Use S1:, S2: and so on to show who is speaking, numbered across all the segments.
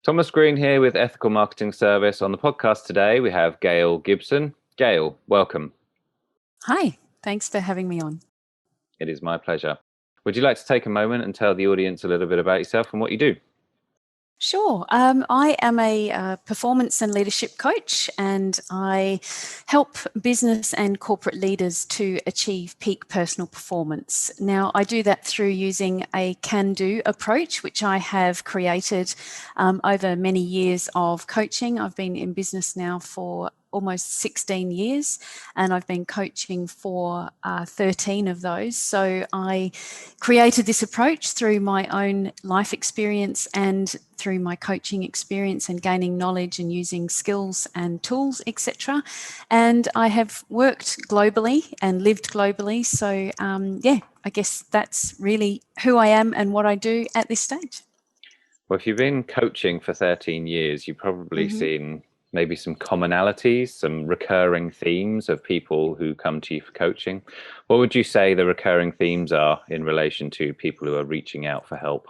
S1: Thomas Green here with Ethical Marketing Service. On the podcast today, we have Gail Gibson. Gail, welcome.
S2: Hi, thanks for having me on.
S1: It is my pleasure. Would you like to take a moment and tell the audience a little bit about yourself and what you do?
S2: Sure. I am a performance and leadership coach, and I help business and corporate leaders to achieve peak personal performance. Now, I do that through using a can-do approach, which I have created over many years of coaching. I've been in business now for almost 16 years, and I've been coaching for 13 of those. So I created this approach through my own life experience and through my coaching experience and gaining knowledge and using skills and tools, etc. And I have worked globally and lived globally. So I guess that's really who I am and what I do at this stage.
S1: Well, if you've been coaching for 13 years, you've probably seen maybe some commonalities, some recurring themes of people who come to you for coaching. What would you say the recurring themes are in relation to people who are reaching out for help?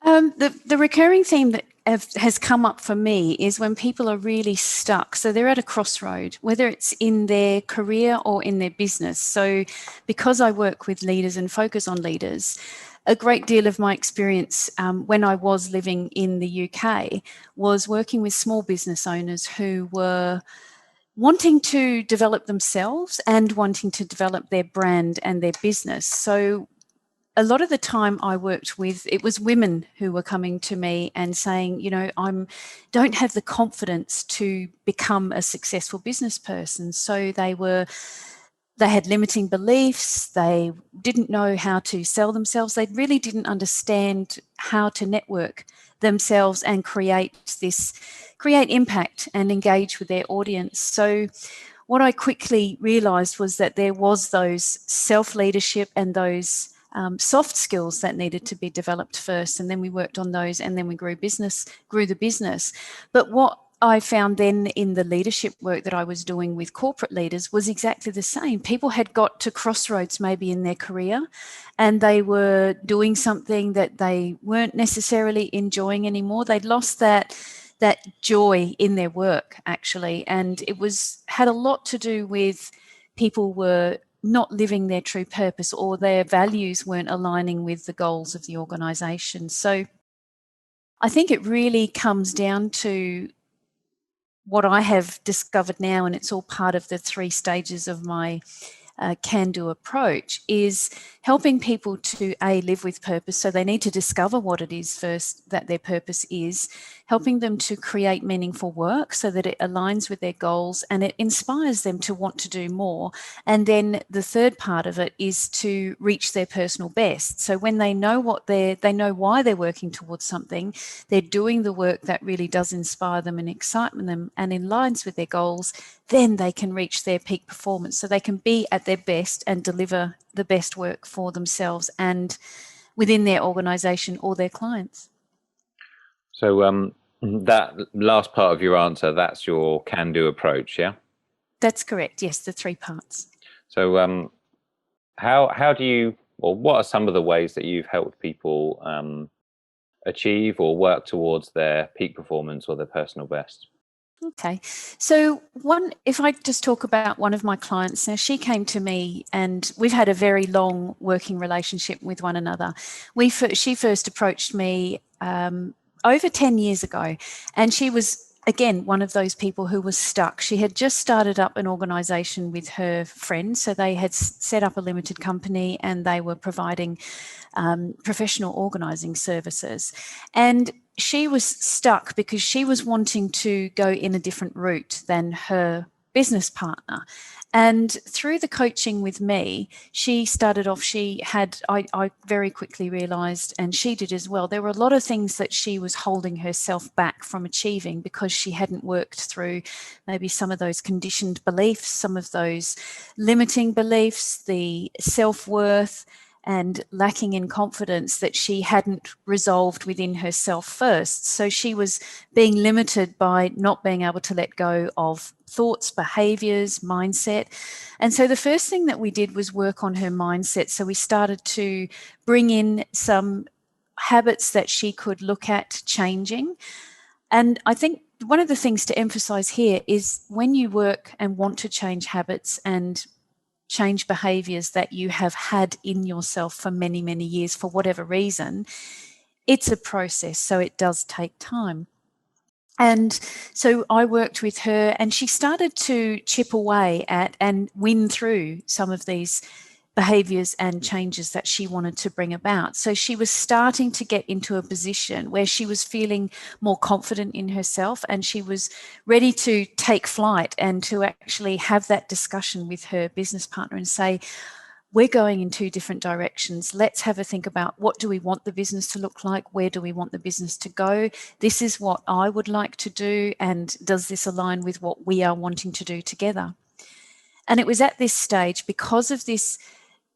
S2: The recurring theme that has come up for me is when people are really stuck. So they're at a crossroad, whether it's in their career or in their business. So because I work with leaders and focus on leaders, a great deal of my experience when I was living in the UK was working with small business owners who were wanting to develop themselves and wanting to develop their brand and their business. So a lot of the time I worked with, it was women who were coming to me and saying, don't have the confidence to become a successful business person. So they had limiting beliefs. They didn't know how to sell themselves. They really didn't understand how to network themselves and create impact and engage with their audience. So what I quickly realized was that there was those self-leadership and those soft skills that needed to be developed first, and then we worked on those, and then we grew the business. But what I found then in the leadership work that I was doing with corporate leaders was exactly the same. People had got to crossroads maybe in their career, and they were doing something that they weren't necessarily enjoying anymore. They'd lost that joy in their work, actually, and it had a lot to do with people were not living their true purpose, or their values weren't aligning with the goals of the organization. So I think it really comes down to what I have discovered now, and it's all part of the 3 stages of my can-do approach, is helping people to live with purpose. So they need to discover what it is first that their purpose is, helping them to create meaningful work so that it aligns with their goals and it inspires them to want to do more. And then the third part of it is to reach their personal best. So when they know they know why they're working towards something, they're doing the work that really does inspire them and excite them and aligns with their goals, then they can reach their peak performance. So they can be at their best and deliver the best work for themselves and within their organization or their clients.
S1: So that last part of your answer, that's your can-do approach, yeah?
S2: That's correct. Yes, the 3 parts.
S1: So how do you, or what are some of the ways that you've helped people achieve or work towards their peak performance or their personal best?
S2: Okay. So if I just talk about one of my clients, now she came to me and we've had a very long working relationship with one another. She first approached me over 10 years ago, and she was, again, one of those people who was stuck. She had just started up an organization with her friends. So they had set up a limited company and they were providing professional organizing services. And she was stuck because she was wanting to go in a different route than her business partner. And through the coaching with me, she started off, I very quickly realized, and she did as well, there were a lot of things that she was holding herself back from achieving because she hadn't worked through maybe some of those conditioned beliefs, some of those limiting beliefs, the self-worth, and lacking in confidence that she hadn't resolved within herself first. So she was being limited by not being able to let go of thoughts, behaviors, mindset. And so the first thing that we did was work on her mindset. So we started to bring in some habits that she could look at changing. And I think one of the things to emphasize here is when you work and want to change habits and change behaviors that you have had in yourself for many, many years for whatever reason, it's a process. So it does take time. And so I worked with her, and she started to chip away at and win through some of these behaviors and changes that she wanted to bring about. So she was starting to get into a position where she was feeling more confident in herself, and she was ready to take flight and to actually have that discussion with her business partner and say, we're going in two different directions. Let's have a think about, what do we want the business to look like? Where do we want the business to go? This is what I would like to do. And does this align with what we are wanting to do together? And it was at this stage, because of this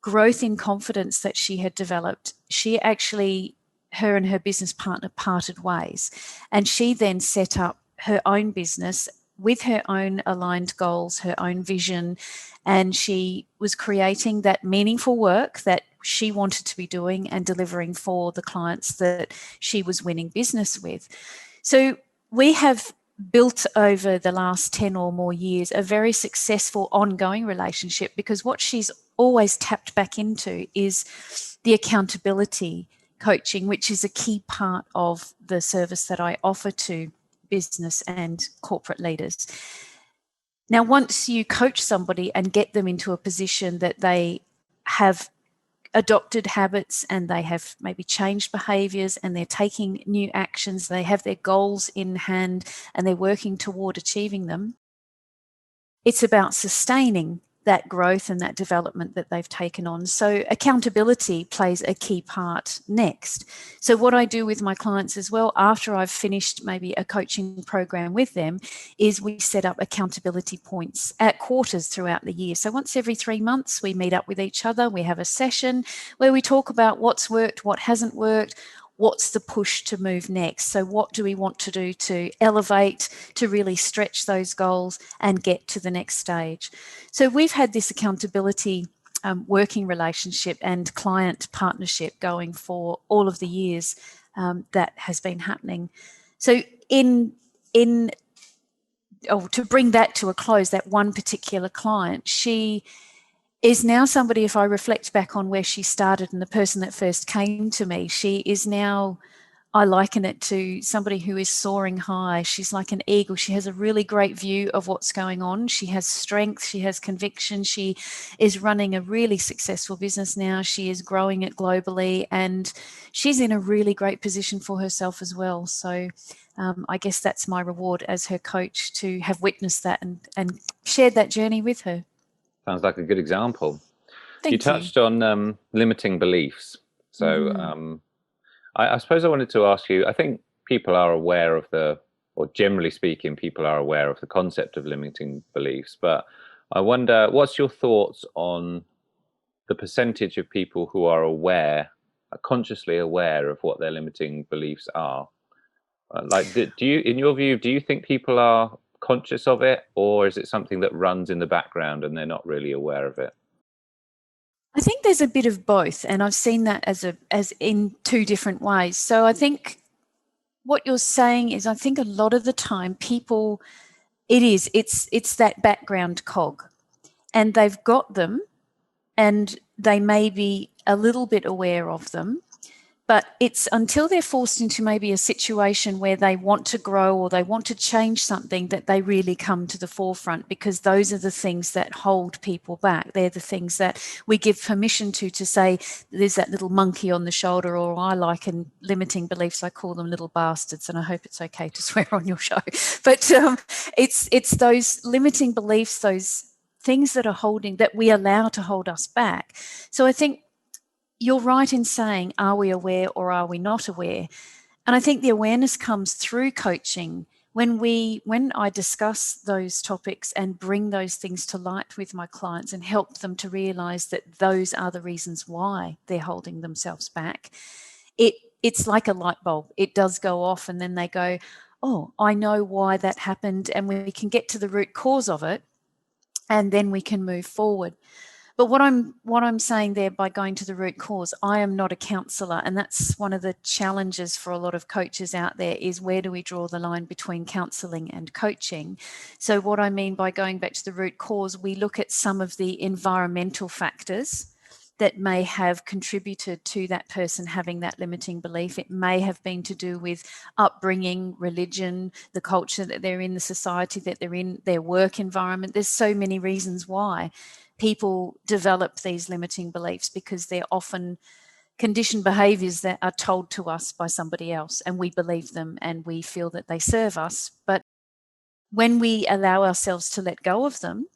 S2: growth in confidence that she had developed, her and her business partner parted ways. And she then set up her own business with her own aligned goals, her own vision, and she was creating that meaningful work that she wanted to be doing and delivering for the clients that she was winning business with. So we have built over the last 10 or more years a very successful ongoing relationship, because what she's always tapped back into is the accountability coaching, which is a key part of the service that I offer to business and corporate leaders. Now, once you coach somebody and get them into a position that they have adopted habits and they have maybe changed behaviors and they're taking new actions, they have their goals in hand and they're working toward achieving them, it's about sustaining that growth and that development that they've taken on. So accountability plays a key part next. So what I do with my clients as well, after I've finished maybe a coaching program with them, is we set up accountability points at quarters throughout the year. So once every 3 months, we meet up with each other. We have a session where we talk about what's worked, what hasn't worked, what's the push to move next? So what do we want to do to elevate, to really stretch those goals and get to the next stage? So we've had this accountability working relationship and client partnership going for all of the years that has been happening. So to bring that to a close, that one particular client, she is now somebody, if I reflect back on where she started and the person that first came to me, she is now, I liken it to somebody who is soaring high. She's like an eagle. She has a really great view of what's going on. She has strength. She has conviction. She is running a really successful business now. She is growing it globally, and she's in a really great position for herself as well. So I guess that's my reward as her coach, to have witnessed that and shared that journey with her.
S1: Sounds like a good example.
S2: Thank
S1: you touched on limiting beliefs. So I suppose I wanted to ask you, I think people are aware of or generally speaking, people are aware of the concept of limiting beliefs, but I wonder, what's your thoughts on the percentage of people who are consciously aware of what their limiting beliefs are? Do you, in your view, do you think people are conscious of it, or is it something that runs in the background and they're not really aware of it?
S2: I think there's a bit of both, and I've seen that as in two different ways. So I think what you're saying is, I think a lot of the time people, it's that background cog, and they've got them and they may be a little bit aware of them, but it's until they're forced into maybe a situation where they want to grow or they want to change something that they really come to the forefront, because those are the things that hold people back. They're the things that we give permission to say, there's that little monkey on the shoulder, or I like in limiting beliefs, I call them little bastards, and I hope it's okay to swear on your show. But it's those limiting beliefs, those things that we allow to hold us back. So I think you're right in saying, are we aware or are we not aware? And I think the awareness comes through coaching. When I discuss those topics and bring those things to light with my clients and help them to realize that those are the reasons why they're holding themselves back, it's like a light bulb. It does go off, and then they go, oh, I know why that happened, and we can get to the root cause of it, and then we can move forward. But what I'm saying there by going to the root cause, I am not a counsellor, and that's one of the challenges for a lot of coaches out there is where do we draw the line between counselling and coaching? So what I mean by going back to the root cause, we look at some of the environmental factors that may have contributed to that person having that limiting belief. It may have been to do with upbringing, religion, the culture that they're in, the society that they're in, their work environment. There's so many reasons why people develop these limiting beliefs, because they're often conditioned behaviors that are told to us by somebody else, and we believe them and we feel that they serve us. But when we allow ourselves to let go of them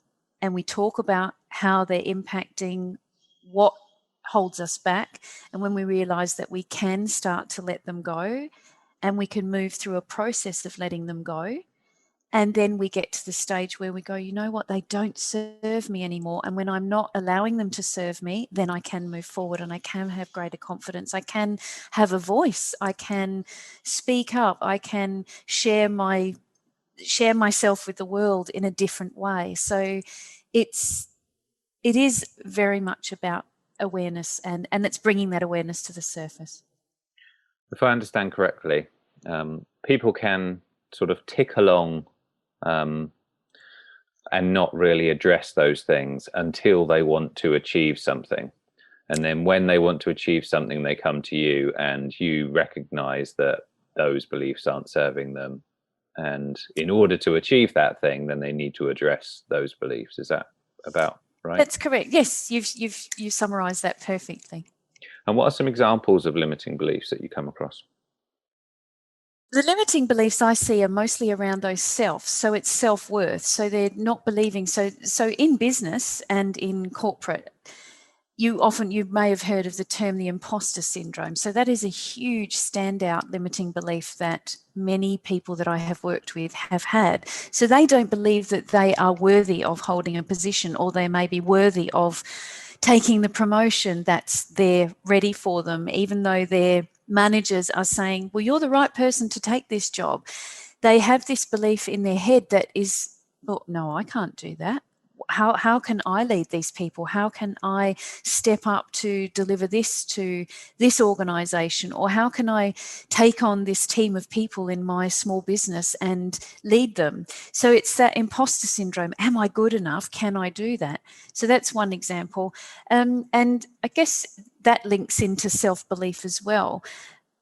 S2: and we talk about how they're impacting what holds us back, and when we realize that we can start to let them go and we can move through a process of letting them go, and then we get to the stage where we go, you know what, they don't serve me anymore. And when I'm not allowing them to serve me, then I can move forward and I can have greater confidence. I can have a voice. I can speak up. I can share myself with the world in a different way. So it is very much about awareness, and it's bringing that awareness to the surface.
S1: If I understand correctly, people can sort of tick along and not really address those things until they want to achieve something. And then when they want to achieve something, they come to you and you recognize that those beliefs aren't serving them. And in order to achieve that thing, then they need to address those beliefs. Is that about right?
S2: That's correct. Yes, you've summarized that perfectly.
S1: And what are some examples of limiting beliefs that you come across?
S2: The limiting beliefs I see are mostly around those self. So it's self-worth. So they're not believing. So in business and in corporate, you may have heard of the term the imposter syndrome. So that is a huge standout limiting belief that many people that I have worked with have had. So they don't believe that they are worthy of holding a position, or they may be worthy of taking the promotion that's there ready for them, even though their managers are saying, well, you're the right person to take this job. They have this belief in their head that is, well, no, I can't do that. How can I lead these people? How can I step up to deliver this to this organization? Or how can I take on this team of people in my small business and lead them? So it's that imposter syndrome. Am I good enough? Can I do that? So that's one example. And I guess that links into self-belief as well.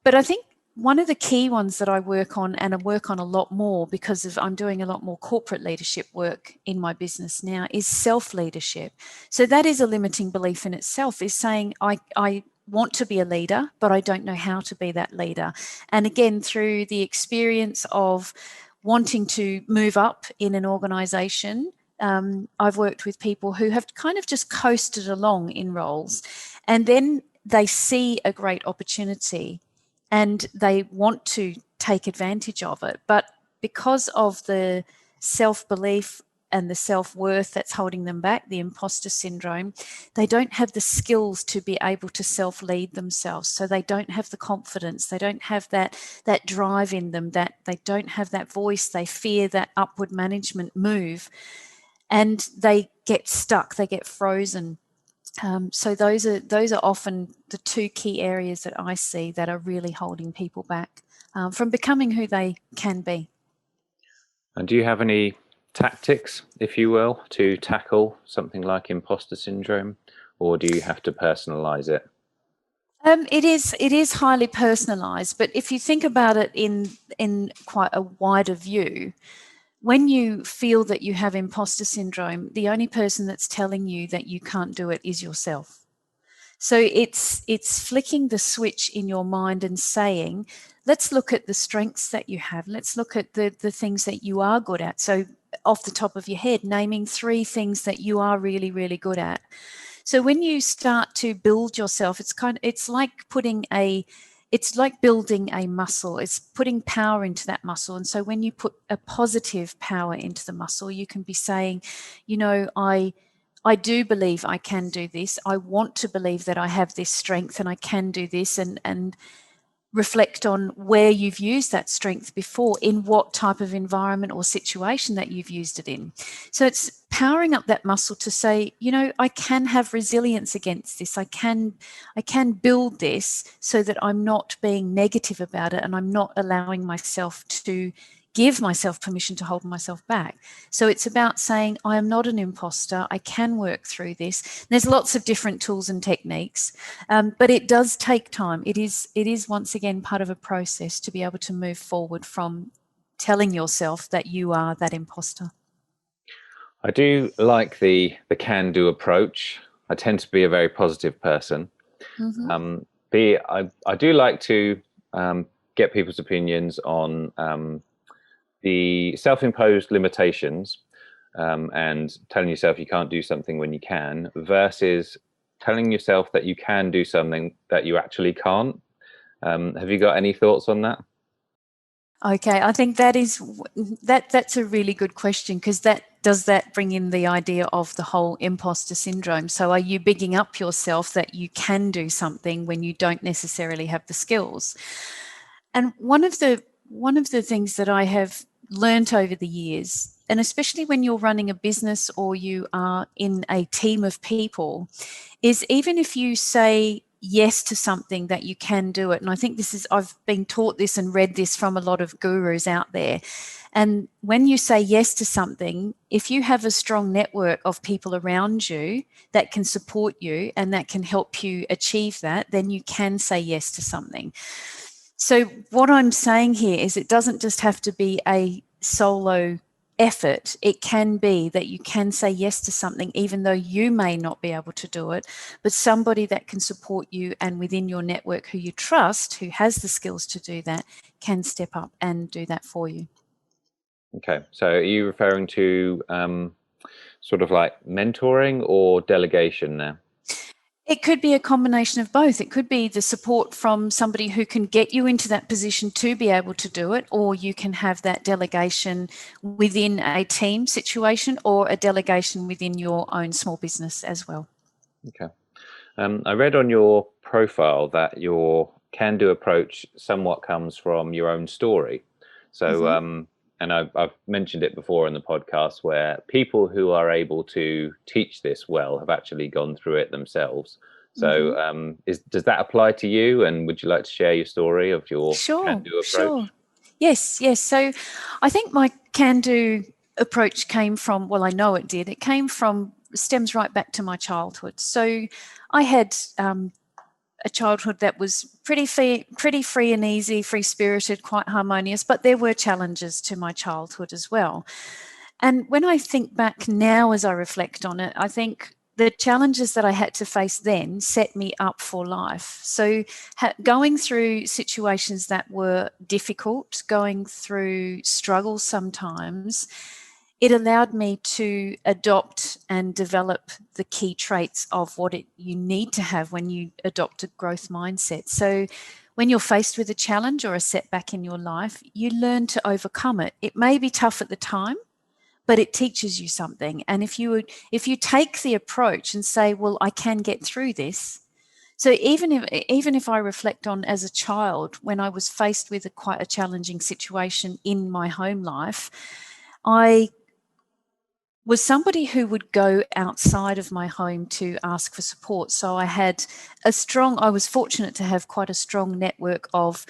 S2: But I think one of the key ones that I work on, and I work on a lot more because I'm doing a lot more corporate leadership work in my business now, is self-leadership. So that is a limiting belief in itself, is saying I want to be a leader, but I don't know how to be that leader. And again, through the experience of wanting to move up in an organization, I've worked with people who have kind of just coasted along in roles, and then they see a great opportunity and they want to take advantage of it. But because of the self-belief and the self-worth that's holding them back, the imposter syndrome, they don't have the skills to be able to self-lead themselves. So they don't have the confidence, they don't have that drive in them, that they don't have that voice, they fear that upward management move, and they get stuck, they get frozen. So those are often the two key areas that I see that are really holding people back from becoming who they can be.
S1: And do you have any tactics, if you will, to tackle something like imposter syndrome, or do you have to personalize it?
S2: It is highly personalized, but if you think about it in quite a wider view, when you feel that you have imposter syndrome, the only person that's telling you that you can't do it is yourself. So it's flicking the switch in your mind and saying, let's look at the strengths that you have. Let's look at the things that you are good at. So off the top of your head, naming 3 things that you are really, really good at. So when you start to build yourself, it's like building a muscle. It's putting power into that muscle. And so when you put a positive power into the muscle, you can be saying, you know, I do believe I can do this. I want to believe that I have this strength and I can do this. And reflect on where you've used that strength before, in what type of environment or situation that you've used it in. So it's powering up that muscle to say, you know, I can have resilience against this. I can build this so that I'm not being negative about it, and I'm not allowing myself to give myself permission to hold myself back. So it's about saying, I am not an imposter. I can work through this. There's lots of different tools and techniques, but it does take time. It is once again part of a process to be able to move forward from telling yourself that you are that imposter.
S1: I do like the can-do approach. I tend to be a very positive person.
S2: Mm-hmm.
S1: I do like to get people's opinions on the self-imposed limitations, and telling yourself you can't do something when you can, versus telling yourself that you can do something that you actually can't. Have you got any thoughts on that?
S2: Okay, I think that's a really good question, because does that bring in the idea of the whole imposter syndrome? So are you bigging up yourself that you can do something when you don't necessarily have the skills? And one of the things that I have learnt over the years, and especially when you're running a business or you are in a team of people, is even if you say yes to something, that you can do it. And I think I've been taught this and read this from a lot of gurus out there. And when you say yes to something, if you have a strong network of people around you that can support you and that can help you achieve that, then you can say yes to something. So what I'm saying here is, it doesn't just have to be a solo effort. It can be that you can say yes to something even though you may not be able to do it, but somebody that can support you and within your network who you trust, who has the skills to do that, can step up and do that for you.
S1: Okay, so are you referring to sort of like mentoring or delegation now?
S2: It could be a combination of both. It could be the support from somebody who can get you into that position to be able to do it, or you can have that delegation within a team situation, or a delegation within your own small business as well.
S1: Okay. I read on your profile that your can-do approach somewhat comes from your own story. So,
S2: Mm-hmm.
S1: and I've mentioned it before in the podcast, where people who are able to teach this well have actually gone through it themselves.
S2: Mm-hmm.
S1: So, does that apply to you? And would you like to share your story of your
S2: Sure,
S1: can-do
S2: sure.
S1: approach?
S2: Yes, yes. So I think my can-do approach came from, well, I know it did. It stems right back to my childhood. So I had a childhood that was pretty free and easy, free-spirited, quite harmonious, but there were challenges to my childhood as well. And when I think back now, as I reflect on it, I think the challenges that I had to face then set me up for life. So going through situations that were difficult, going through struggles sometimes, it allowed me to adopt and develop the key traits of you need to have when you adopt a growth mindset. So when you're faced with a challenge or a setback in your life, you learn to overcome it. It may be tough at the time, but it teaches you something. And if you take the approach and say, well, I can get through this. So even if I reflect on as a child, when I was faced with quite a challenging situation in my home life, I was somebody who would go outside of my home to ask for support. So I was fortunate to have quite a strong network of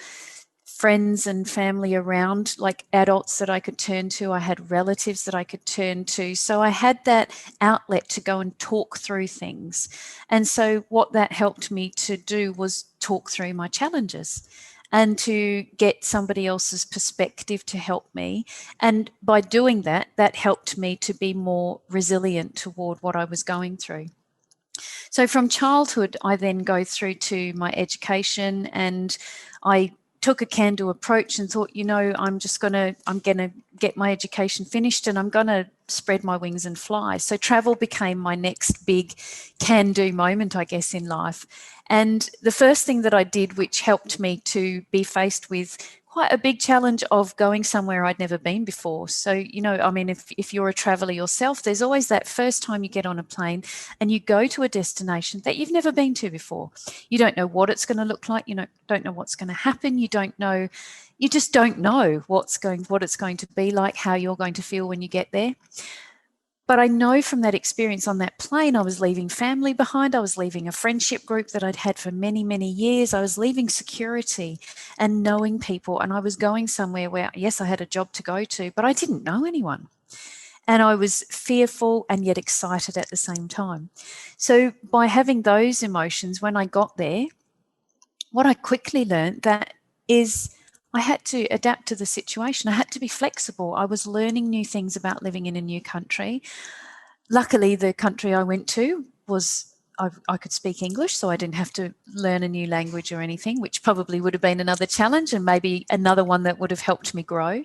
S2: friends and family around, like adults that I could turn to. I had relatives that I could turn to. So I had that outlet to go and talk through things. And so what that helped me to do was talk through my challenges and to get somebody else's perspective to help me. And by doing that, that helped me to be more resilient toward what I was going through. So from childhood, I then go through to my education, and I took a can-do approach and thought, I'm going to get my education finished and I'm going to spread my wings and fly. So travel became my next big can-do moment, I guess, in life. And the first thing that I did, which helped me to be faced with quite a big challenge of going somewhere I'd never been before. So, you know, I mean, if you're a traveler yourself, there's always that first time you get on a plane and you go to a destination that you've never been to before. You don't know what it's going to look like. You don't know what's going to happen. You just don't know what it's going to be like, how you're going to feel when you get there. But I know from that experience on that plane, I was leaving family behind. I was leaving a friendship group that I'd had for many, many years. I was leaving security and knowing people. And I was going somewhere where, yes, I had a job to go to, but I didn't know anyone. And I was fearful and yet excited at the same time. So by having those emotions, when I got there, what I quickly learned that is I had to adapt to the situation. I had to be flexible. I was learning new things about living in a new country. Luckily, the country I went to was, I could speak English, so I didn't have to learn a new language or anything, which probably would have been another challenge and maybe another one that would have helped me grow.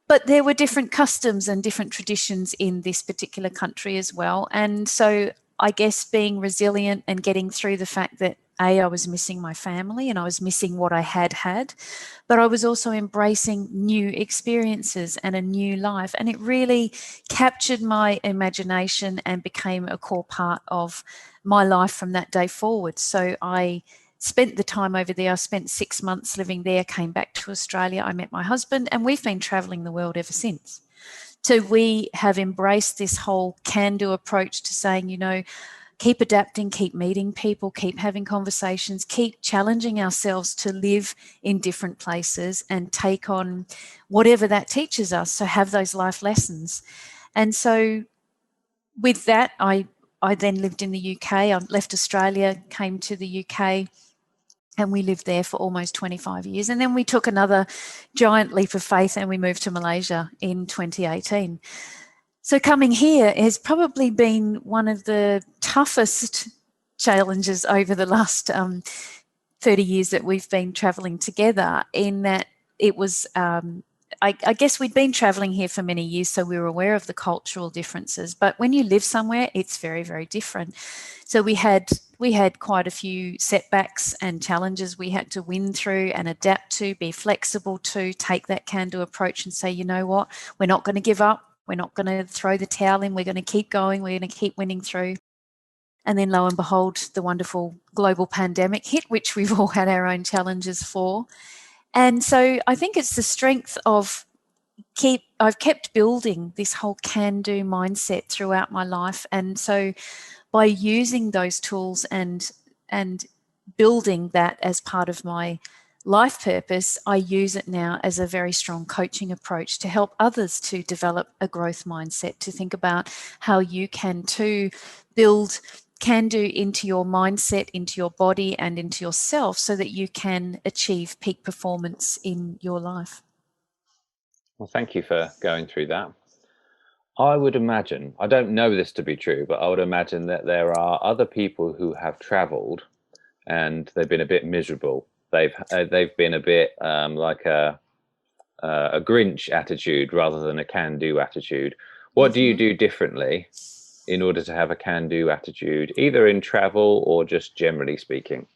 S2: But there were different customs and different traditions in this particular country as well. And so I guess being resilient and getting through the fact that I was missing my family and I was missing what I had, but I was also embracing new experiences and a new life. And it really captured my imagination and became a core part of my life from that day forward. So I spent the time over there. I spent 6 months living there, came back to Australia. I met my husband and we've been traveling the world ever since. So we have embraced this whole can-do approach to saying, you know, keep adapting, keep meeting people, keep having conversations, keep challenging ourselves to live in different places and take on whatever that teaches us. So have those life lessons. And so with that, I then lived in the UK. I left Australia, came to the UK, and we lived there for almost 25 years. And then we took another giant leap of faith and we moved to Malaysia in 2018. So coming here has probably been one of the toughest challenges over the last 30 years that we've been travelling together, in that it was, I guess we'd been travelling here for many years, so we were aware of the cultural differences. But when you live somewhere, it's very, very different. So we had quite a few setbacks and challenges we had to win through and adapt to, be flexible to, take that can-do approach and say, you know what, we're not going to give up. We're not going to throw the towel in. We're going to keep going. We're going to keep winning through. And then lo and behold, the wonderful global pandemic hit, which we've all had our own challenges for. And so I think it's the strength of I've kept building this whole can-do mindset throughout my life. And so by using those tools and building that as part of my life purpose, I use it now as a very strong coaching approach to help others to develop a growth mindset, to think about how you can too build can-do into your mindset, into your body and into yourself, so that you can achieve peak performance in your life.
S1: Well, thank you for going through that. I would imagine, I don't know this to be true, but I would imagine that there are other people who have traveled and they've been a bit miserable. They've been a bit like a Grinch attitude rather than a can-do attitude. What do you do differently in order to have a can-do attitude, either in travel or just generally speaking?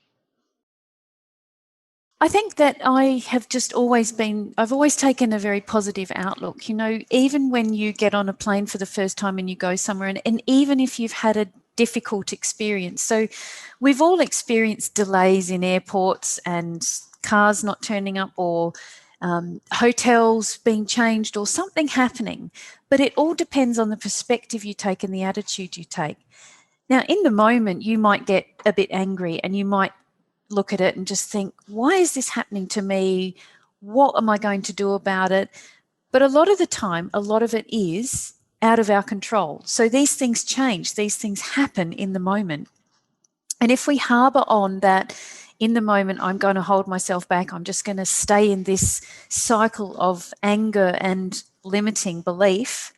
S2: I think that I've always taken a very positive outlook. You know, even when you get on a plane for the first time and you go somewhere, and even if you've had a difficult experience. So we've all experienced delays in airports and cars not turning up, or hotels being changed, or something happening. But it all depends on the perspective you take and the attitude you take. Now, in the moment, you might get a bit angry and you might look at it and just think, why is this happening to me? What am I going to do about it? But a lot of the time, a lot of it is out of our control. So these things change, these things happen in the moment. And if we harbour on that, in the moment, I'm going to hold myself back, I'm just going to stay in this cycle of anger and limiting belief,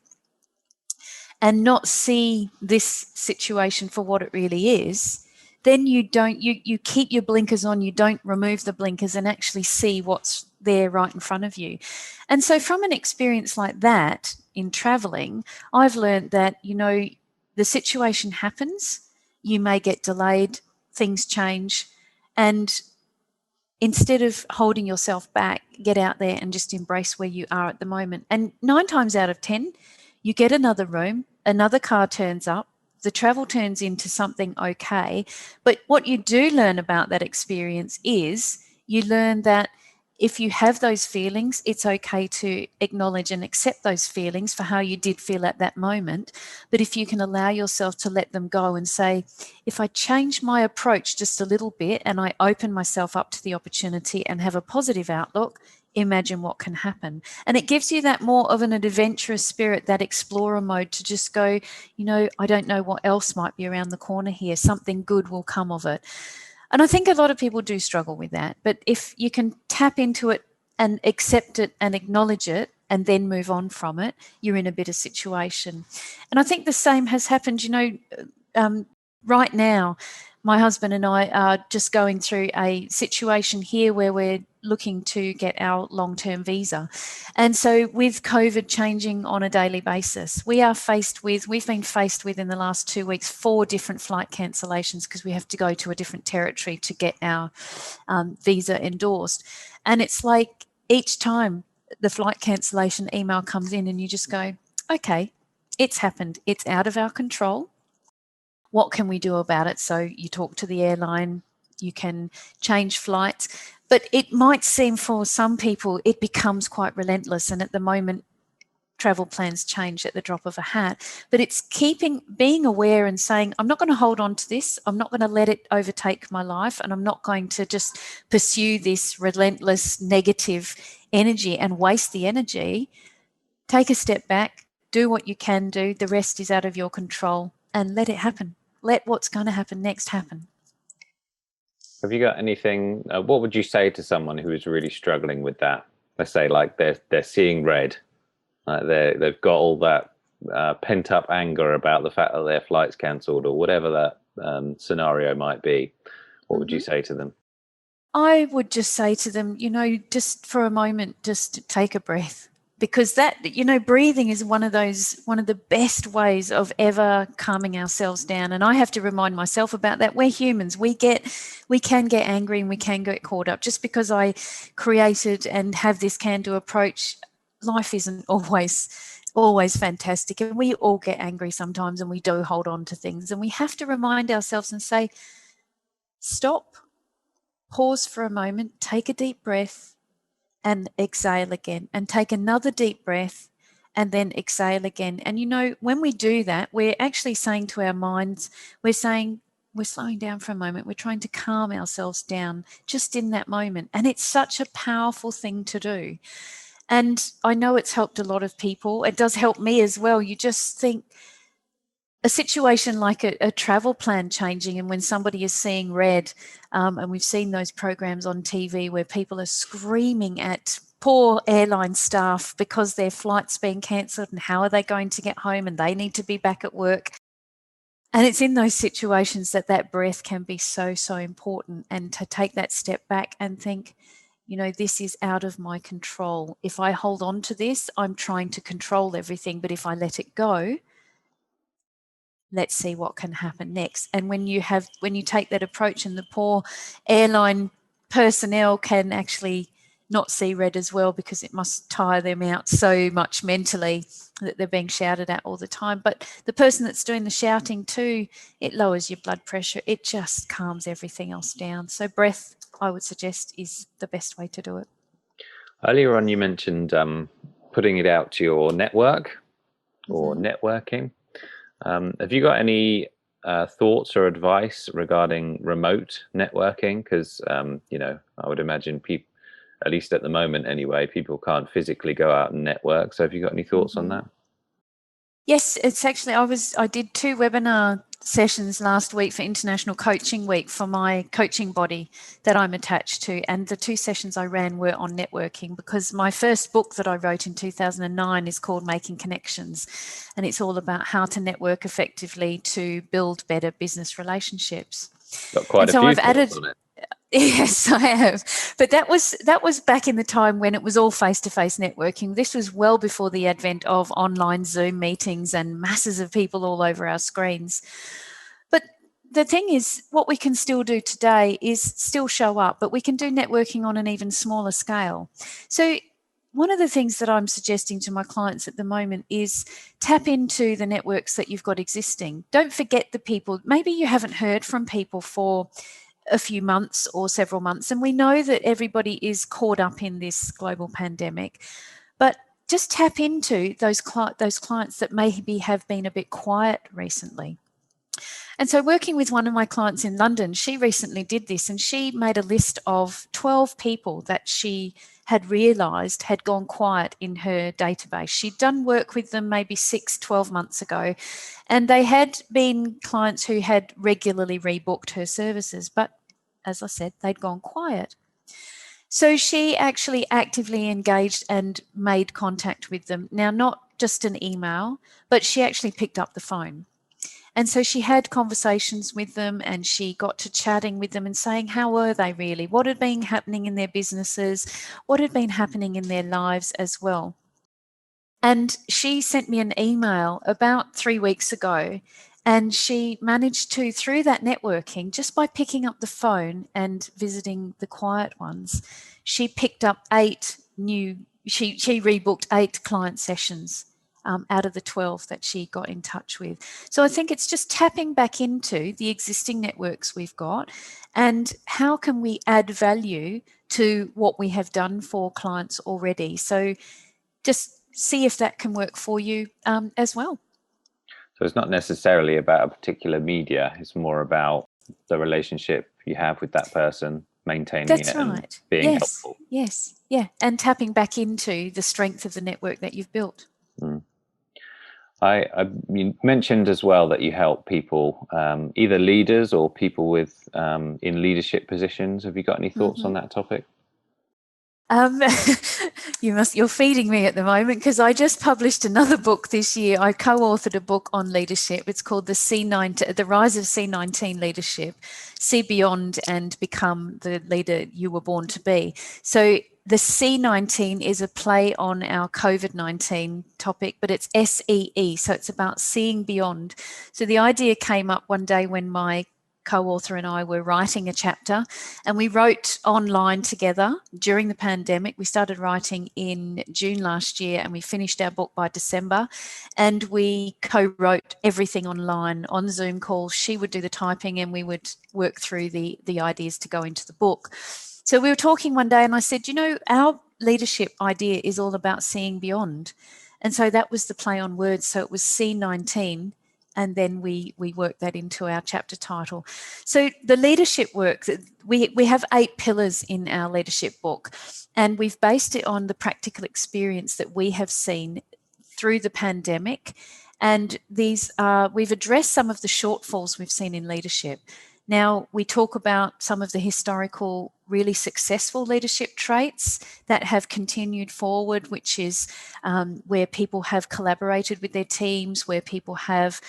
S2: and not see this situation for what it really is, then you keep your blinkers on, you don't remove the blinkers and actually see what's there right in front of you. And so from an experience like that in traveling, I've learned that, you know, the situation happens, you may get delayed, things change, and instead of holding yourself back, get out there and just embrace where you are at the moment. And 9 times out of 10, you get another room, another car turns up, the travel turns into something okay. But what you do learn about that experience is you learn that if you have those feelings, it's okay to acknowledge and accept those feelings for how you did feel at that moment. But if you can allow yourself to let them go and say, if I change my approach just a little bit and I open myself up to the opportunity and have a positive outlook, imagine what can happen. And it gives you that more of an adventurous spirit, that explorer mode, to just go, I don't know what else might be around the corner here. Something good will come of it. And I think a lot of people do struggle with that. But if you can tap into it and accept it and acknowledge it and then move on from it, you're in a better situation. And I think the same has happened, right now. My husband and I are just going through a situation here where we're looking to get our long-term visa. And so with COVID changing on a daily basis, we've been faced with in the last 2 weeks 4 different flight cancellations because we have to go to a different territory to get our visa endorsed. And it's like each time the flight cancellation email comes in and you just go, okay, it's happened. It's out of our control. What can we do about it? So you talk to the airline, you can change flights, but it might seem for some people it becomes quite relentless. And at the moment, travel plans change at the drop of a hat. But it's being aware and saying, I'm not going to hold on to this. I'm not going to let it overtake my life. And I'm not going to just pursue this relentless negative energy and waste the energy. Take a step back, do what you can do. The rest is out of your control, and let it happen. Let what's going to happen next happen.
S1: Have you got anything? What would you say to someone who is really struggling with that? Let's say, like they're seeing red, they've got all that pent up anger about the fact that their flight's cancelled or whatever that scenario might be. What would you say to them?
S2: I would just say to them, just for a moment, just take a breath. Because that, breathing is one of the best ways of ever calming ourselves down. And I have to remind myself about that. We're humans. We can get angry and we can get caught up. Just because I created and have this can-do approach, life isn't always fantastic. And we all get angry sometimes and we do hold on to things. And we have to remind ourselves and say, stop, pause for a moment, take a deep breath, and exhale again, and take another deep breath and then exhale again. And when we do that, we're actually saying to our minds, we're saying we're slowing down for a moment. We're trying to calm ourselves down just in that moment. And it's such a powerful thing to do. And I know it's helped a lot of people. It does help me as well. You just think, a situation like a travel plan changing, and when somebody is seeing red, and we've seen those programs on TV where people are screaming at poor airline staff because their flight's been cancelled and how are they going to get home and they need to be back at work. And it's in those situations that breath can be so, so important, and to take that step back and think, this is out of my control. If I hold on to this, I'm trying to control everything, but if I let it go, let's see what can happen next. And when you take that approach, and the poor airline personnel can actually not see red as well, because it must tire them out so much mentally that they're being shouted at all the time. But the person that's doing the shouting too, it lowers your blood pressure. It just calms everything else down. So breath, I would suggest, is the best way to do it.
S1: Earlier on, you mentioned putting it out to your network or networking. Have you got any thoughts or advice regarding remote networking? Because, I would imagine people, at least at the moment anyway, people can't physically go out and network. So have you got any thoughts on that?
S2: Yes, it's actually, I did 2 webinar sessions last week for International Coaching Week for my coaching body that I'm attached to. And the 2 sessions I ran were on networking, because my first book that I wrote in 2009 is called Making Connections. And it's all about how to network effectively to build better business relationships.
S1: Got quite a few thoughts on it.
S2: Yes, I have. But that was back in the time when it was all face-to-face networking. This was well before the advent of online Zoom meetings and masses of people all over our screens. But the thing is, what we can still do today is still show up, but we can do networking on an even smaller scale. So one of the things that I'm suggesting to my clients at the moment is tap into the networks that you've got existing. Don't forget the people. Maybe you haven't heard from people for a few months or several months, and we know that everybody is caught up in this global pandemic, but just tap into those clients that maybe have been a bit quiet recently. And so working with one of my clients in London, she recently did this, and she made a list of 12 people that she had realised had gone quiet in her database. She'd done work with them maybe 12 months ago, and they had been clients who had regularly rebooked her services, but as I said, they'd gone quiet. So she actually actively engaged and made contact with them. Now, not just an email, but she actually picked up the phone. And so she had conversations with them, and she got to chatting with them and saying, how were they really? What had been happening in their businesses? What had been happening in their lives as well? And she sent me an email about 3 weeks ago, and she managed to, through that networking, just by picking up the phone and visiting the quiet ones, she picked up she rebooked 8 client sessions out of the 12 that she got in touch with. So I think it's just tapping back into the existing networks we've got, and how can we add value to what we have done for clients already. So just see if that can work for you as well.
S1: So it's not necessarily about a particular media, it's more about the relationship you have with that person, maintaining
S2: That's
S1: it
S2: right.
S1: and being helpful.
S2: Yes, yeah, and tapping back into the strength of the network that you've built.
S1: Mm. You mentioned as well that you help people, either leaders or people with in leadership positions. Have you got any thoughts on that topic?
S2: You're feeding me at the moment, because I just published another book this year. I co-authored a book on leadership. It's called The Rise of C19 Leadership, See Beyond and Become the Leader You Were Born to Be. So the C19 is a play on our COVID-19 topic, but it's SEE, so it's about seeing beyond. So the idea came up one day when my co-author and I were writing a chapter, and we wrote online together during the pandemic. We started writing in June last year, and we finished our book by December, and we co-wrote everything online on Zoom calls. She would do the typing, and we would work through the ideas to go into the book. So we were talking one day, and I said, our leadership idea is all about seeing beyond. And so that was the play on words. So it was C19, and then we work that into our chapter title. So the leadership work, we have 8 pillars in our leadership book, and we've based it on the practical experience that we have seen through the pandemic. And we've addressed some of the shortfalls we've seen in leadership. Now, we talk about some of the historical, really successful leadership traits that have continued forward, which is where people have collaborated with their teams, where people have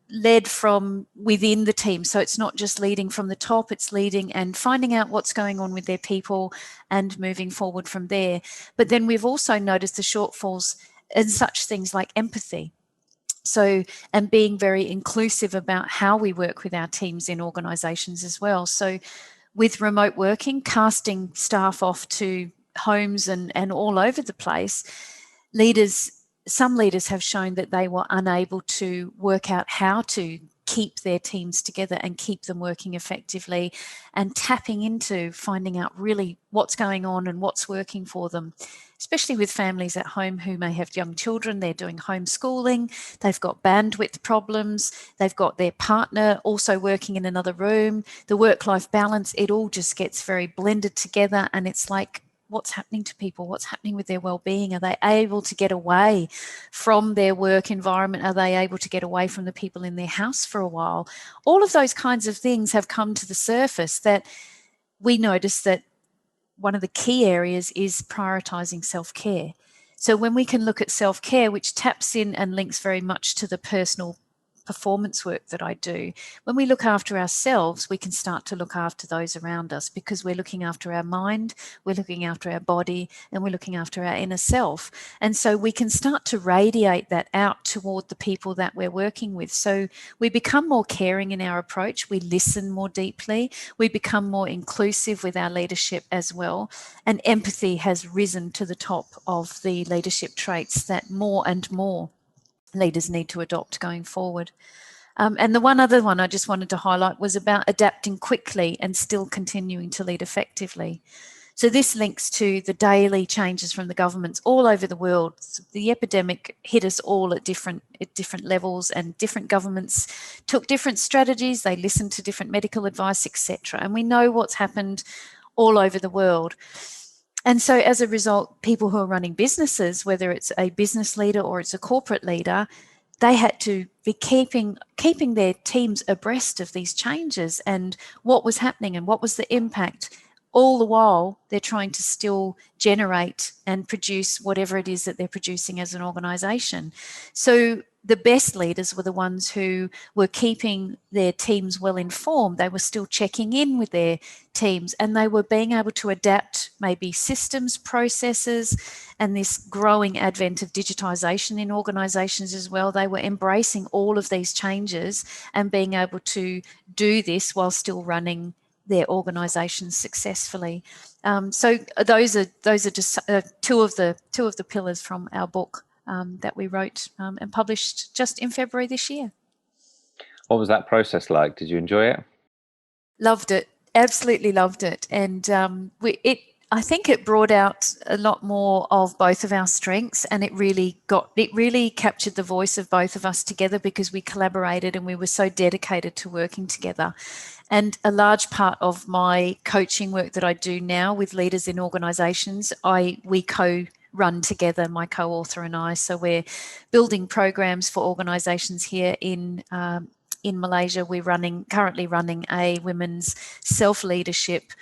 S2: led from within the team. So it's not just leading from the top, it's leading and finding out what's going on with their people and moving forward from there. But then we've also noticed the shortfalls in such things like empathy. So, and being very inclusive about how we work with our teams in organisations as well. So with remote working, casting staff off to homes and all over the place, some leaders have shown that they were unable to work out how to keep their teams together and keep them working effectively, and tapping into finding out really what's going on and what's working for them, especially with families at home who may have young children. They're doing homeschooling, they've got bandwidth problems, they've got their partner also working in another room, the work-life balance, it all just gets very blended together, and it's like, what's happening to people? What's happening with their well-being? Are they able to get away from their work environment? Are they able to get away from the people in their house for a while? All of those kinds of things have come to the surface, that we notice that one of the key areas is prioritizing self-care. So when we can look at self-care, which taps in and links very much to the personal performance work that I do, when we look after ourselves, we can start to look after those around us, because we're looking after our mind, we're looking after our body, and we're looking after our inner self. And so we can start to radiate that out toward the people that we're working with. So we become more caring in our approach, we listen more deeply, we become more inclusive with our leadership as well. And empathy has risen to the top of the leadership traits that more and more leaders need to adopt going forward. And the one other one I just wanted to highlight was about adapting quickly and still continuing to lead effectively. So this links to the daily changes from the governments all over the world. The epidemic hit us all at different levels, and different governments took different strategies. They listened to different medical advice, etc. And we know what's happened all over the world. And so as a result, people who are running businesses, whether it's a business leader or it's a corporate leader, they had to be keeping their teams abreast of these changes and what was happening and what was the impact. All the while, they're trying to still generate and produce whatever it is that they're producing as an organisation. So the best leaders were the ones who were keeping their teams well informed. They were still checking in with their teams, and they were being able to adapt maybe systems, processes, and this growing advent of digitisation in organisations as well. They were embracing all of these changes and being able to do this while still running their organisations successfully. So those are just two of the pillars from our book that we wrote and published just in February this year.
S1: What was that process like? Did you enjoy it?
S2: Loved it, absolutely loved it, and I think it brought out a lot more of both of our strengths, and it really captured the voice of both of us together, because we collaborated and we were so dedicated to working together. And a large part of my coaching work that I do now with leaders in organisations, we co-run together, my co-author and I. So we're building programs for organisations here in Malaysia. We're currently running a women's self-leadership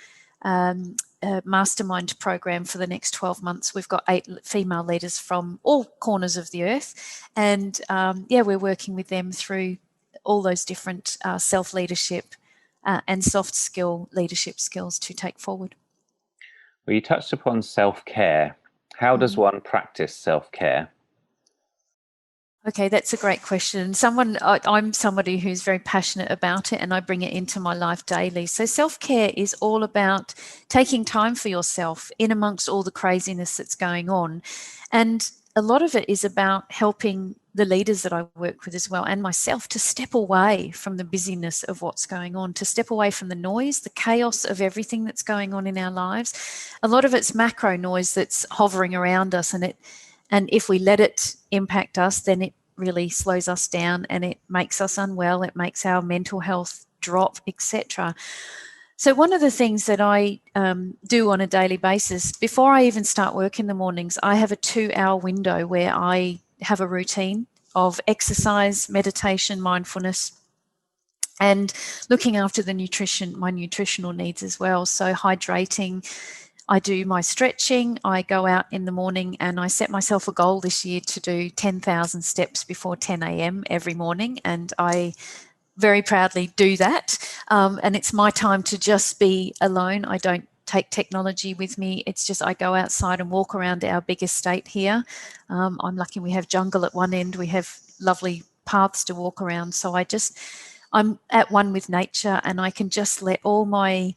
S2: mastermind program for the next 12 months. We've got 8 female leaders from all corners of the earth, and we're working with them through all those different self-leadership and soft skill leadership skills to take forward.
S1: Well, you touched upon self-care. How does one practice self-care?
S2: Okay, that's a great question. I'm somebody who's very passionate about it, and I bring it into my life daily. So self-care is all about taking time for yourself in amongst all the craziness that's going on. And a lot of it is about helping the leaders that I work with as well, and myself, to step away from the busyness of what's going on, to step away from the noise, the chaos of everything that's going on in our lives. A lot of it's macro noise that's hovering around us, and if we let it impact us, then it really slows us down and it makes us unwell. It makes our mental health drop, etc. So one of the things that I do on a daily basis, before I even start work in the mornings, I have a 2-hour window where I have a routine of exercise, meditation, mindfulness, and looking after my nutritional needs as well. So hydrating, I do my stretching, I go out in the morning, and I set myself a goal this year to do 10,000 steps before 10 a.m. every morning, and I very proudly do that. And it's my time to just be alone. I don't take technology with me. It's just I go outside and walk around our big estate here. I'm lucky we have jungle at one end. We have lovely paths to walk around. So I'm at one with nature, and I can just let all my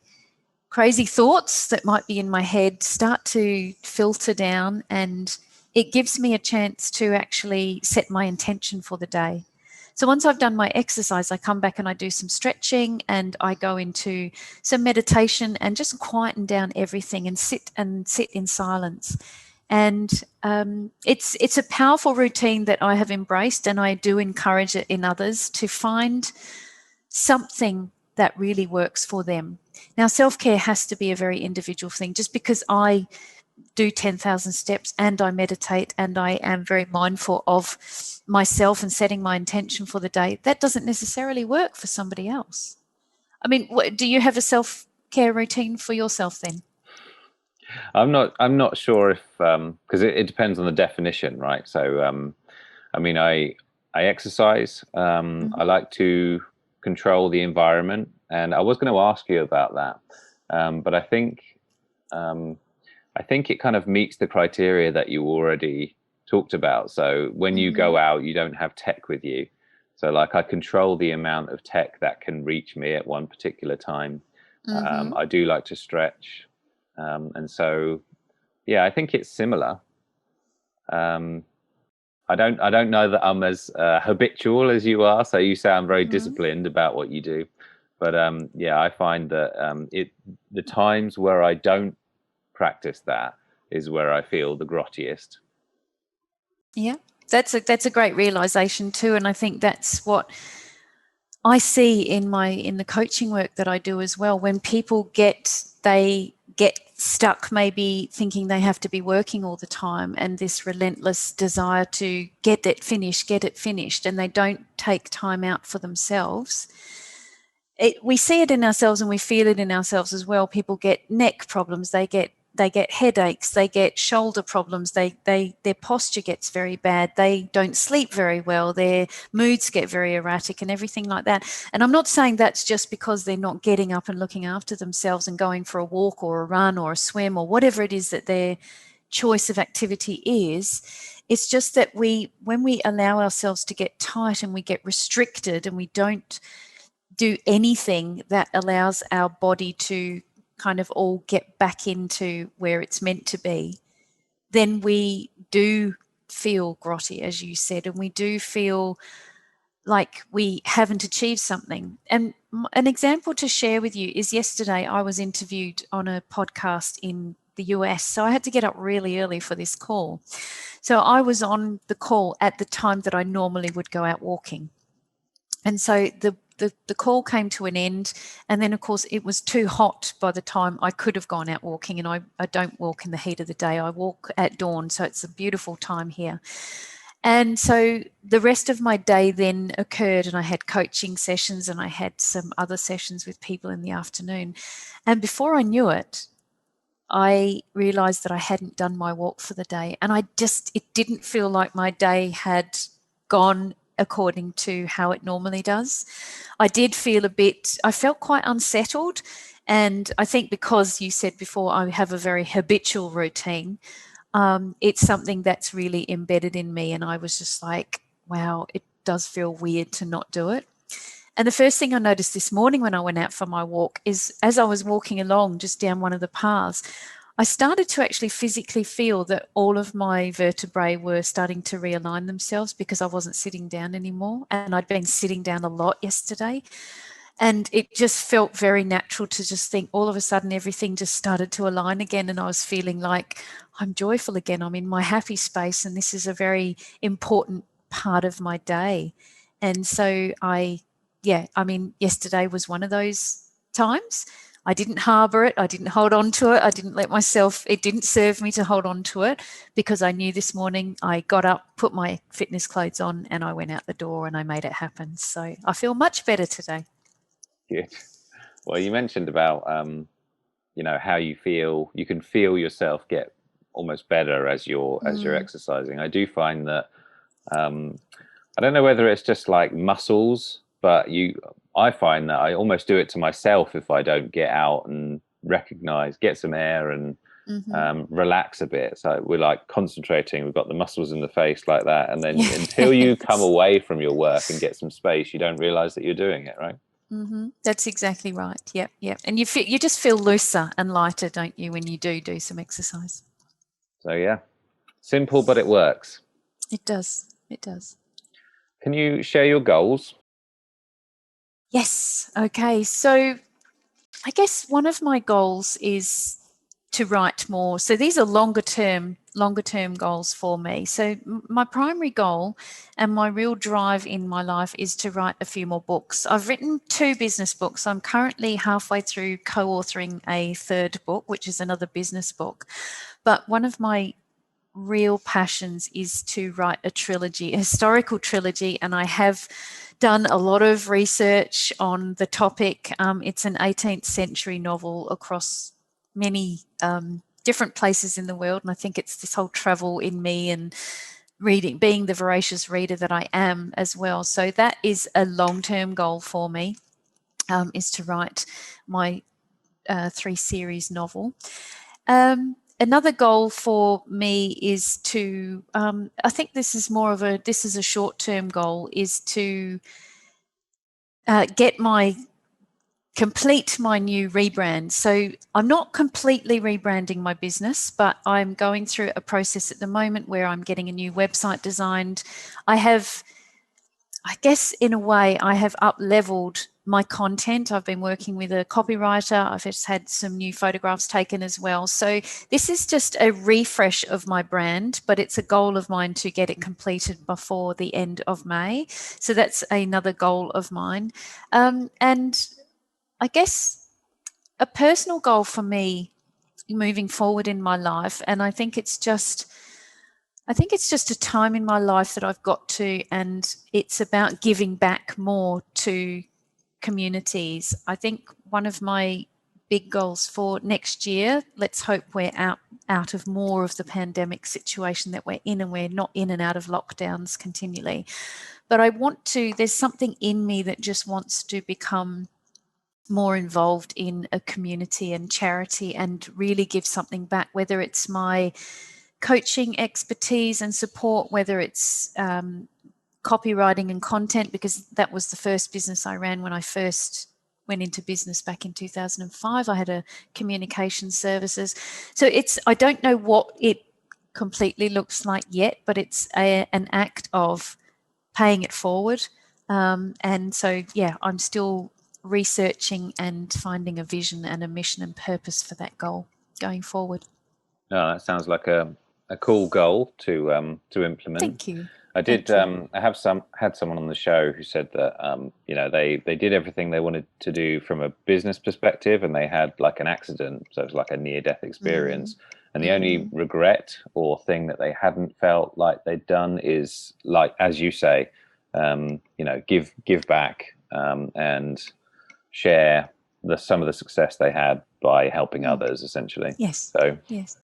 S2: crazy thoughts that might be in my head start to filter down, and it gives me a chance to actually set my intention for the day. So once I've done my exercise, I come back and I do some stretching, and I go into some meditation and just quieten down everything and sit in silence. And it's a powerful routine that I have embraced, and I do encourage it in others to find something that really works for them. Now, self-care has to be a very individual thing. Just because I do 10,000 steps and I meditate and I am very mindful of myself and setting my intention for the day, that doesn't necessarily work for somebody else. I mean, do you have a self-care routine for yourself then?
S1: I'm not sure if because it depends on the definition, right? So I mean, I exercise. I like to control the environment, and I was going to ask you about that, but um, I think it kind of meets the criteria that you already talked about. So when you go out, you don't have tech with you. So like I control the amount of tech that can reach me at one particular time. I do like to stretch, and so yeah, I think it's similar. Um, I don't know that I'm as habitual as you are. So you sound very disciplined about what you do, but yeah, I find that the times where I don't practice that is where I feel the grottiest.
S2: Yeah, that's a great realization too, and I think that's what I see in the coaching work that I do as well. When people they get stuck, maybe thinking they have to be working all the time, and this relentless desire to get it finished, and they don't take time out for themselves. We see it in ourselves and we feel it in ourselves as well. People get neck problems, they get headaches, they get shoulder problems, their posture gets very bad, they don't sleep very well, their moods get very erratic and everything like that. And I'm not saying that's just because they're not getting up and looking after themselves and going for a walk or a run or a swim or whatever it is that their choice of activity is. It's just that when we allow ourselves to get tight and we get restricted and we don't do anything that allows our body to kind of all get back into where it's meant to be, then we do feel grotty, as you said, and we do feel like we haven't achieved something. And an example to share with you is yesterday I was interviewed on a podcast in the US, so I had to get up really early for this call. So I was on the call at the time that I normally would go out walking. And so the call came to an end, and then of course it was too hot by the time I could have gone out walking, and I don't walk in the heat of the day. I walk at dawn, so it's a beautiful time here. And so the rest of my day then occurred, and I had coaching sessions and I had some other sessions with people in the afternoon. And before I knew it, I realized that I hadn't done my walk for the day, and it didn't feel like my day had gone according to how it normally does. I felt quite unsettled. And I think because you said before, I have a very habitual routine, it's something that's really embedded in me. And I was just like, wow, it does feel weird to not do it. And the first thing I noticed this morning when I went out for my walk is as I was walking along just down one of the paths, I started to actually physically feel that all of my vertebrae were starting to realign themselves because I wasn't sitting down anymore. And I'd been sitting down a lot yesterday. And it just felt very natural to just think all of a sudden everything just started to align again. And I was feeling like I'm joyful again. I'm in my happy space. And this is a very important part of my day. And so yesterday was one of those times. I didn't harbor it. I didn't hold on to it. I didn't it didn't serve me to hold on to it because I knew this morning I got up, put my fitness clothes on, and I went out the door and I made it happen. So I feel much better today.
S1: Good. Well, you mentioned about, how you feel, you can feel yourself get almost better as you're exercising. I do find that, I don't know whether it's just like muscles, but I find that I almost do it to myself if I don't get out and get some air and relax a bit. So we're like concentrating, we've got the muscles in the face like that. And then until you come away from your work and get some space, you don't realize that you're doing it, right?
S2: That's exactly right. Yep. And you just feel looser and lighter, don't you, when you do some exercise?
S1: So yeah, simple, but it works.
S2: It does. It does.
S1: Can you share your goals?
S2: Yes. Okay. So I guess one of my goals is to write more. So these are longer term goals for me. So my primary goal and my real drive in my life is to write a few more books. I've written 2 business books. I'm currently halfway through co-authoring a 3rd book, which is another business book. But one of my real passions is to write a historical trilogy, and I have done a lot of research on the topic. It's an 18th century novel across many different places in the world, and I think it's this whole travel in me and reading, being the voracious reader that I am as well. So that is a long-term goal for me, is to write my 3-series novel. Another goal for me is to, I think this is a short-term goal, is to complete my new rebrand. So I'm not completely rebranding my business, but I'm going through a process at the moment where I'm getting a new website designed. I guess in a way, I have up-leveled my content. I've been working with a copywriter. I've just had some new photographs taken as well. So this is just a refresh of my brand, but it's a goal of mine to get it completed before the end of May. So that's another goal of mine. And I guess a personal goal for me moving forward in my life, and I think it's just a time in my life that I've got to, and it's about giving back more to communities. I think one of my big goals for next year, let's hope we're out of more of the pandemic situation that we're in, and we're not in and out of lockdowns continually. But there's something in me that just wants to become more involved in a community and charity and really give something back, whether it's my coaching expertise and support, whether it's copywriting and content, because that was the first business I ran when I first went into business back in 2005. I had a communication services. So I don't know what it completely looks like yet, but it's an act of paying it forward. And so, yeah, I'm still researching and finding a vision and a mission and purpose for that goal going forward.
S1: No, that sounds like a cool goal to implement.
S2: Thank you.
S1: I did. I had someone on the show who said that they did everything they wanted to do from a business perspective, and they had like an accident, so it was like a near-death experience. And the only regret or thing that they hadn't felt like they'd done is, like as you say, give back and share some of the success they had by helping others, essentially.
S2: Yes.
S1: So
S2: yes.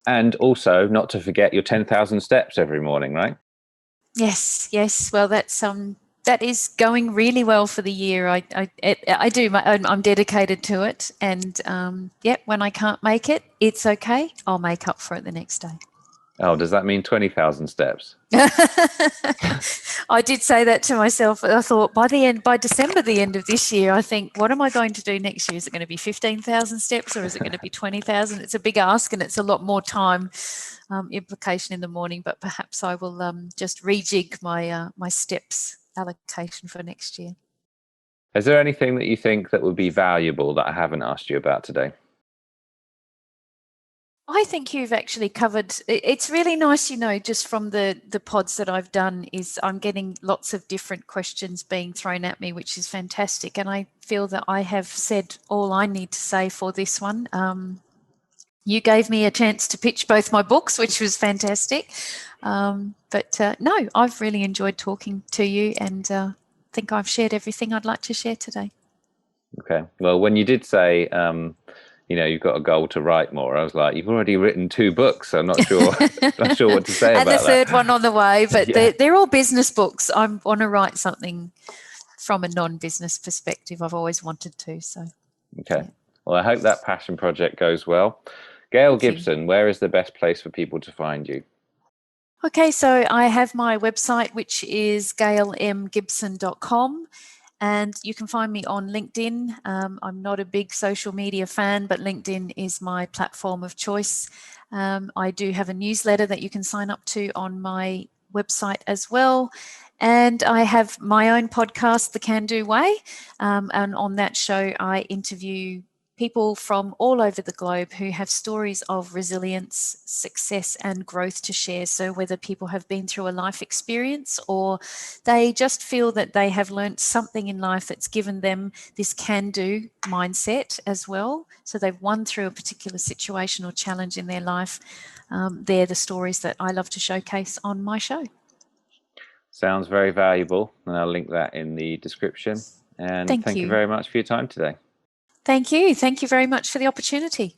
S1: And also not to forget your 10,000 steps every morning, right?
S2: Yes. Well, that is going really well for the year. I do. I'm dedicated to it, and when I can't make it, it's okay. I'll make up for it the next day.
S1: Oh, does that mean 20,000 steps?
S2: I did say that to myself. I thought by December, the end of this year, I think, what am I going to do next year? Is it going to be 15,000 steps, or is it going to be 20,000? It's a big ask, and it's a lot more time implication in the morning. But perhaps I will just rejig my steps allocation for next year.
S1: Is there anything that you think that would be valuable that I haven't asked you about today?
S2: I think you've actually covered. It's really nice, just from the pods that I've done, is I'm getting lots of different questions being thrown at me, which is fantastic. And I feel that I have said all I need to say for this one. You gave me a chance to pitch both my books, which was fantastic. No, I've really enjoyed talking to you, and think I've shared everything I'd like to share today.
S1: Okay. Well, when you did say, you've got a goal to write more, I was like, you've already written 2 books. So I'm not sure, not sure what to say about that.
S2: And the third one on the way, but they're all business books. I want to write something from a non-business perspective. I've always wanted to. So.
S1: Okay. Yeah. Well, I hope that passion project goes well. Gail Gibson, where is the best place for people to find you?
S2: Okay, so I have my website, which is gailmgibson.com. And you can find me on LinkedIn. I'm not a big social media fan, but LinkedIn is my platform of choice. I do have a newsletter that you can sign up to on my website as well. And I have my own podcast, The Can Do Way. And on that show, I interview people from all over the globe who have stories of resilience, success, and growth to share. So whether people have been through a life experience or they just feel that they have learned something in life that's given them this can-do mindset as well. So they've won through a particular situation or challenge in their life. They're the stories that I love to showcase on my show.
S1: Sounds very valuable, and I'll link that in the description. And thank you very much for your time today.
S2: Thank you. Thank you very much for the opportunity.